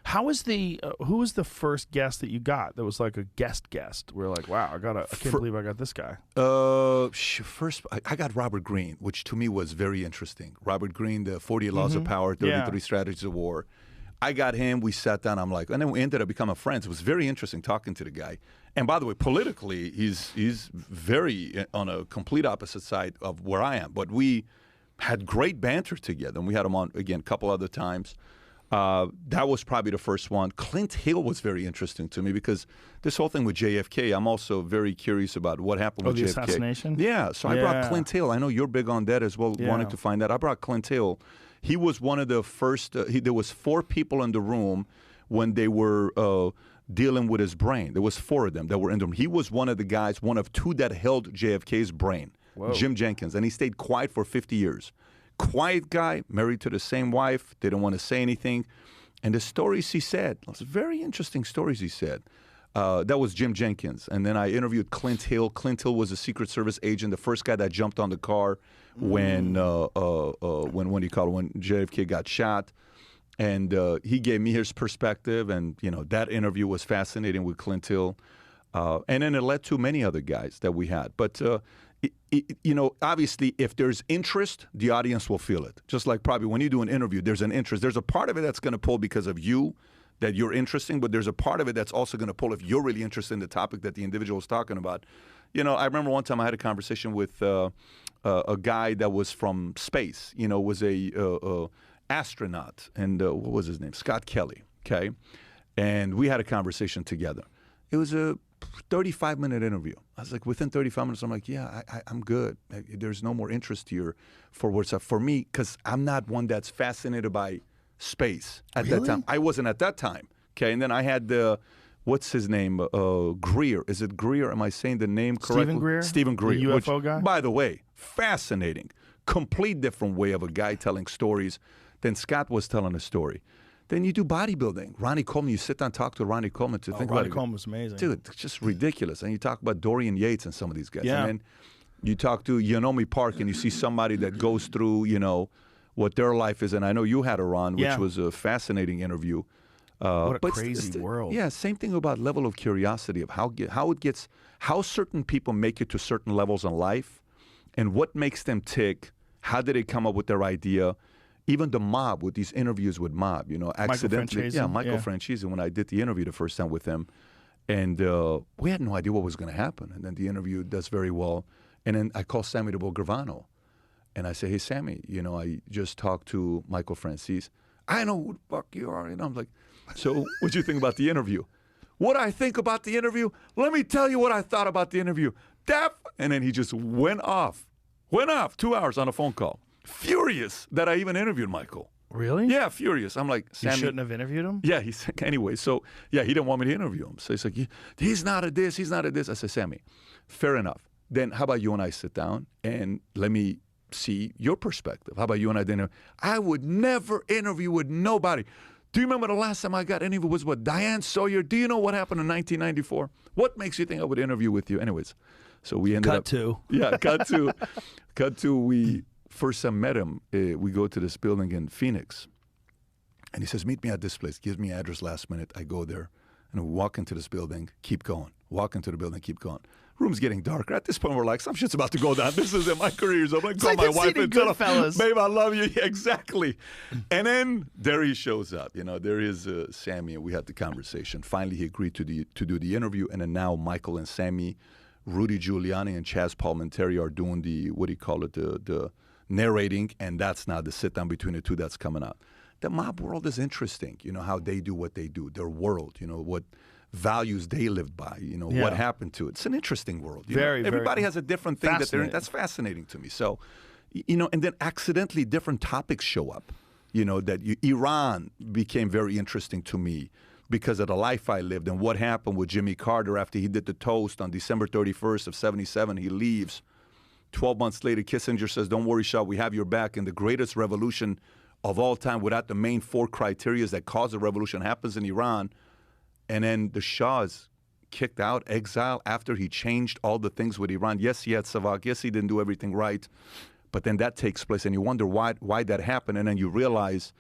How was who was the first guest that you got that was like a guest? We're like, wow, I can't believe I got this guy. First, I got Robert Greene, which to me was very interesting. Robert Greene, the 48 Laws of Power, 33 Strategies of War. I got him, we sat down, I'm like, and then we ended up becoming friends. It was very interesting talking to the guy. And by the way, politically, he's very on a complete opposite side of where I am. But we had great banter together, and we had him on, again, a couple other times. That was probably the first one. Clint Hill was very interesting to me because this whole thing with JFK, I'm also very curious about what happened with the JFK. Assassination? Yeah, so I brought Clint Hill. I know you're big on that as well, wanting to find that. I brought Clint Hill. He was one of the first, there was 4 people in the room when they were dealing with his brain. There was 4 of them that were in the room. He was one of the guys, one of 2 that held JFK's brain, Jim Jenkins, and he stayed quiet for 50 years. Quiet guy, married to the same wife, didn't want to say anything. And the stories he said, very interesting stories he said. That was Jim Jenkins. And then I interviewed Clint Hill. Clint Hill was a Secret Service agent, the first guy that jumped on the car when JFK got shot. And he gave me his perspective. And, that interview was fascinating with Clint Hill. And then it led to many other guys that we had. But, obviously, if there's interest, the audience will feel it. Just like probably when you do an interview, there's an interest. There's a part of it that's going to pull because of you, that you're interesting, but there's a part of it that's also going to pull if you're really interested in the topic that the individual is talking about. I remember one time I had a conversation with a guy that was from space, was a astronaut, and what was his name? Scott Kelly, okay? And we had a conversation together. It was a 35-minute interview. I was like, within 35 minutes, I'm like, yeah, I'm good. There's no more interest here for what's up. For me, because I'm not one that's fascinated by space at that time. I wasn't at that time. Okay, and then I had what's his name? Greer. Is it Greer? Am I saying the name correctly? Stephen Greer? Stephen Greer. The UFO guy? By the way, fascinating. Complete different way of a guy telling stories than Scott was telling a story. Then you do bodybuilding. Ronnie Coleman, you sit down and talk to Ronnie Coleman to think about it. Ronnie Coleman was amazing. Dude, it's just ridiculous. And you talk about Dorian Yates and some of these guys. Yeah. And then you talk to Yonomi Park and you see somebody that goes through, what their life is. And I know you had her on, which was a fascinating interview. What a crazy world. Yeah, same thing about level of curiosity of how certain people make it to certain levels in life and what makes them tick. How did they come up with their idea? Even the Mob, with these interviews with Mob, accidentally. Michael Franchese, when I did the interview the first time with him. And we had no idea what was going to happen. And then the interview does very well. And then I call Sammy the Bull Gravano. And I say, hey, Sammy, I just talked to Michael Franchese. I know who the fuck you are. And I'm like, so what'd you think about the interview? What I think about the interview? Let me tell you what I thought about the interview. And then he just went off 2 hours on a phone call. Furious that I even interviewed Michael. Really? Yeah, furious. I'm like, Sammy. You shouldn't have interviewed him? Yeah, anyway, so, yeah, he didn't want me to interview him. So he's like, he's not a this, he's not a this. I said, Sammy, fair enough. Then how about you and I sit down and let me see your perspective? How about you and I then? I would never interview with nobody. Do you remember the last time I got interviewed was what, Diane Sawyer? Do you know what happened in 1994? What makes you think I would interview with you? Anyways, so we ended up. Cut to. Yeah, cut to. We first time met him, we go to this building in Phoenix. And he says, meet me at this place. Gives me address last minute. I go there. And we walk into this building, keep going. Walk into the building, keep going. Room's getting darker. At this point, we're like, some shit's about to go down. This is in my career. So I'm going to call my wife and tell her, babe, I love you. Yeah, exactly. And then there he shows up. There is Sammy, and we had the conversation. Finally, he agreed to do the interview. And then now Michael and Sammy, Rudy Giuliani and Chaz Palminteri are doing the narrating. And that's now the sit-down between the two that's coming out. The mob world is interesting, how they do what they do, their world, what values they lived by, what happened to it. It's an interesting world. Everybody has a different thing that's fascinating to me. So, and then accidentally different topics show up, Iran became very interesting to me because of the life I lived and what happened with Jimmy Carter after he did the toast on December 31st of 77. He leaves. 12 months later, Kissinger says, don't worry, Shah, we have your back. And the greatest revolution of all time without the main 4 criteria that caused the revolution happens in Iran. And then the Shah is kicked out, exiled, after he changed all the things with Iran. Yes, he had Savak. Yes, he didn't do everything right. But then that takes place, and you wonder why that happened. And then you realize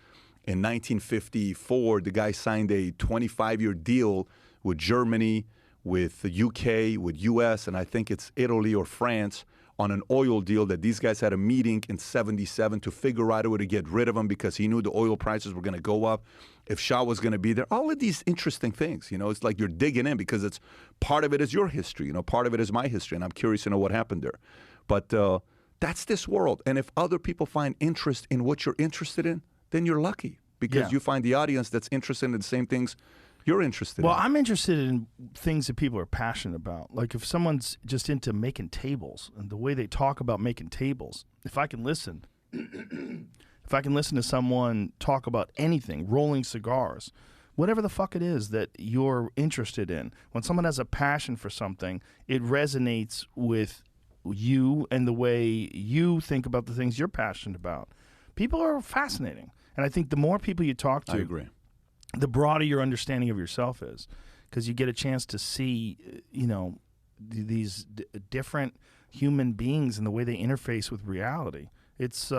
In 1954, the guy signed a 25-year deal with Germany, with the UK, with US, and I think it's Italy or France, on an oil deal that these guys had a meeting in 77 to figure out a way to get rid of him because he knew the oil prices were going to go up, if Shah was going to be there. All of these interesting things, you know, it's like you're digging in because it's part of it is your history, you know, part of it is my history, and I'm curious to know what happened there. But that's this world. And if other people find interest in what you're interested in, then you're lucky because you find the audience that's interested in the same things you're interested in. Well, I'm interested in things that people are passionate about. Like if someone's just into making tables and the way they talk about making tables, if I can listen, if I can listen to someone talk about anything, rolling cigars, whatever the fuck it is that you're interested in, when someone has a passion for something, it resonates with you and the way you think about the things you're passionate about. People are fascinating. And I think the more people you talk to, I agree, the broader your understanding of yourself is, because you get a chance to see, you know, these different human beings and the way they interface with reality. It's